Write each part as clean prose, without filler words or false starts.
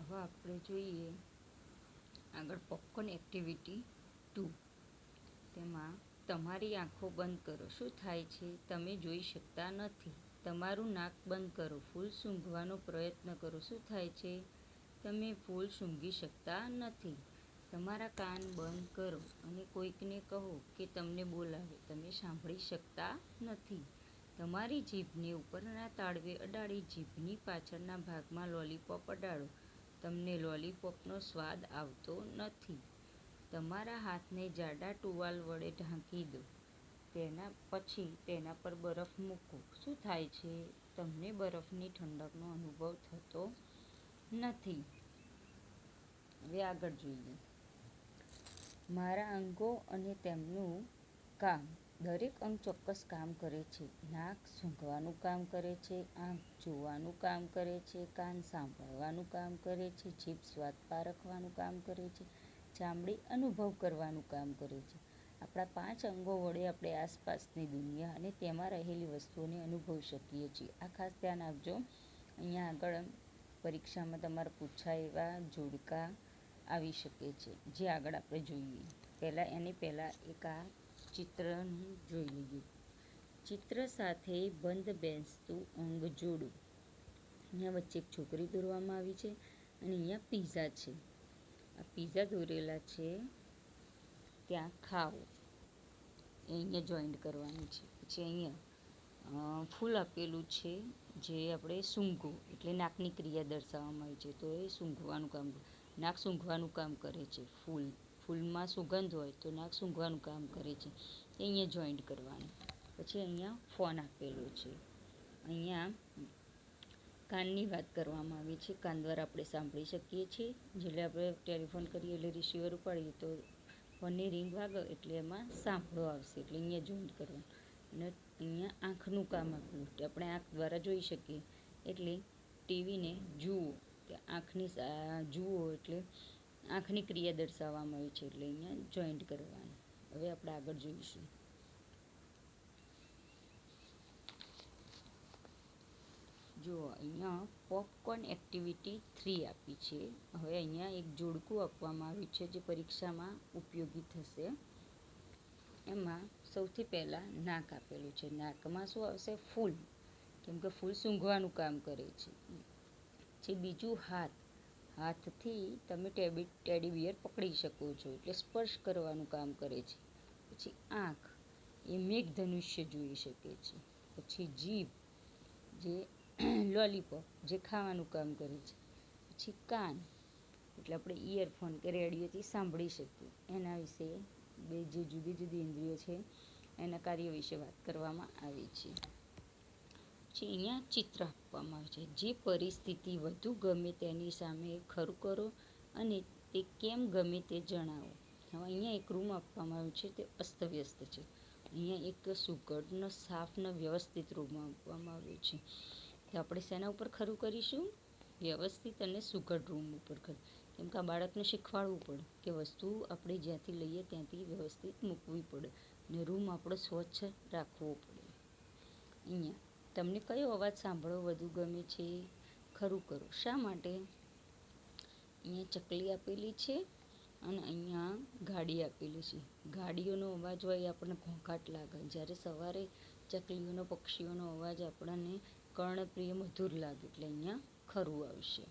હવે આપણે જોઈએ આગળ પોપકોર્ન એક્ટિવિટી 2. તેમાં તમારી આંખો બંધ કરો. શું થાય છે? તમે જોઈ શકતા નથી. તમારું નાક બંધ કરો. ફૂલ સૂંઘવાનો પ્રયત્ન કરો. શું થાય છે? તમે ફૂલ સૂંઘી શકતા નથી. તમારા કાન બંધ કરો અને કોઈકને કહો કે તમને બોલાવે. તમે સાંભળી શકતા નથી. તમારી જીભને ઉપરના તાળવે અડાડી જીભની પાછળના ભાગમાં લોલીપોપ અડાડો. તમને લોલીપોપનો સ્વાદ આવતો નથી. તમારા હાથને જાડા ટુવાલ વડે ઢાંકી દો. પછી તેના પર બરફ મૂકો. શું થાય છે? તમને બરફની ઠંડકનો અનુભવ થતો નથી. હવે આગળ જોઈએ. મારા અંગો અને તેમનું કામ. દરેક અંગ ચોક્કસ કામ કરે છે. નાક સૂંઘવાનું કામ કરે છે. આંખ જોવાનું કામ કરે છે. કાન સાંભળવાનું કામ કરે છે. જીભ સ્વાદ પારખવાનું કામ કરે છે. ચામડી અનુભવ કરવાનું કામ કરે છે. આપણા 5 અંગો વડે આપણે આસપાસની દુનિયા અને તેમાં રહેલી વસ્તુઓને અનુભવી શકીએ છીએ. આ ખાસ ધ્યાન આપજો. અહીંયા આગળ પરીક્ષામાં તમારે પૂછાય એવા જોડકા આવી શકે છે, જે આગળ આપણે જોઈએ. પહેલાં એક આ ચિત્રનું જોઈ લઈએ. ચિત્ર સાથે બંધ બેસતું અંગ જોડો. અહીંયા વચ્ચે એક છોકરી દોરવામાં આવી છે અને અહીંયા પીઝા છે. આ પીઝા દોરેલા છે. ત્યાં ખાઓ એ અહીંયા જોઈન્ટ કરવાનું છે. પછી અહીંયા ફૂલ આપેલું છે, જે આપણે સૂંઘો એટલે નાકની ક્રિયા દર્શાવવામાં આવી છે. તો એ સૂંઘવાનું કામ, નાક સૂંઘવાનું કામ કરે છે. ફૂલમાં સુગંધ હોય તો નાક સૂંઘવાનું કામ કરે છે. એ અહીંયા જોઈન્ટ કરવાનું. પછી અહીંયા ફોન આપેલો છે. અહીંયા કાનની વાત કરવામાં આવી છે. કાન દ્વારા આપણે સાંભળી શકીએ છીએ. જ્યારે આપણે ટેલિફોન કરીએ એટલે રિસીવર ઉપાડીએ તો ફોનની રિંગ વાગે એટલે એમાં સાંભળો આવશે. એટલે અહીંયા જોઈન્ટ કરવાનું. અને અહીંયા આંખનું કામ આપેલું. આપણે આંખ દ્વારા જોઈ શકીએ એટલે ટીવીને જુઓ. આંખની જુઓ એટલે આંખની ક્રિયા દર્શાવવામાં આવી છે. એટલે અહીંયા જોઈન્ટ કરવાનું. હવે આપણે આગળ જોઈશું. જુઓ અહીંયા પોપકોર્ન એક્ટિવિટી 3 આપી છે. હવે અહીંયા એક જોડકું આપવામાં આવ્યું છે, જે પરીક્ષામાં ઉપયોગી થશે. એમાં સૌથી પહેલાં નાક આપેલું છે. નાકમાં શું આવશે? ફૂલ, કેમ કે ફૂલ સૂંઘવાનું કામ કરે છે. પછી બીજું હાથ. હાથથી તમે ટેડી બિયર પકડી શકો છો, એટલે સ્પર્શ કરવાનું કામ કરે છે. પછી આંખ, એ મેઘધનુષ્ય જોઈ શકે છે. પછી જીભ, જે લોલીપોપ, જે ખાવાનું કામ કરે છે. પછી કાન, એટલે આપણે ઇયરફોન કે રેડિયોથી સાંભળી શકીએ. એના વિશે જે જુદી જુદી ઇન્દ્રિયો છે એના કાર્યો વિશે વાત કરવામાં આવી છે. પછી અહીંયા ચિત્ર આપવામાં આવે છે. જે પરિસ્થિતિ વધુ ગમે તેની સામે ખરું કરો અને તે કેમ ગમે તે જણાવો. હવે અહીંયા એક રૂમ આપવામાં આવ્યો છે, તે અસ્તવ્યસ્ત છે. અહીંયા એક સુઘડનો સાફનો વ્યવસ્થિત રૂમ આપવામાં આવ્યો છે. તો આપણે શેના ઉપર ખરું કરીશું? વ્યવસ્થિત અને સુઘડ રૂમ ઉપર ખરું. કેમ કે આ બાળકને શીખવાડવું પડે કે વસ્તુ આપણે જ્યાંથી લઈએ ત્યાંથી વ્યવસ્થિત મૂકવી પડે અને રૂમ આપણો સ્વચ્છ રાખવો પડે. અહીંયા તમને કયો અવાજ સાંભળવો વધુ ગમે છે? ખરું કરો. શા માટે? અહીંયા ચકલી આપેલી છે અને અહીંયા ગાડી આપેલી છે. ગાડીઓનો અવાજ હોય એ આપણને ઘોંઘાટ લાગે. જ્યારે સવારે ચકલીઓનો, પક્ષીઓનો અવાજ આપણને કર્ણપ્રિય મધુર લાગે. એટલે અહીંયા ખરું આવશે.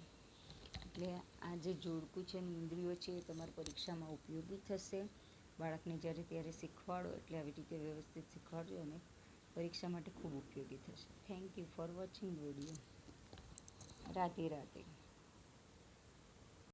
એટલે આ જે જોડકું છે, ઇન્દ્રિયો છે, એ તમારી પરીક્ષામાં ઉપયોગી થશે. બાળકને જ્યારે ત્યારે શીખવાડો એટલે આવી રીતે વ્યવસ્થિત શીખવાડજો અને પરીક્ષા માટે ખૂબ ઉપયોગી થશે. Thank you for watching video. Radhe Radhe.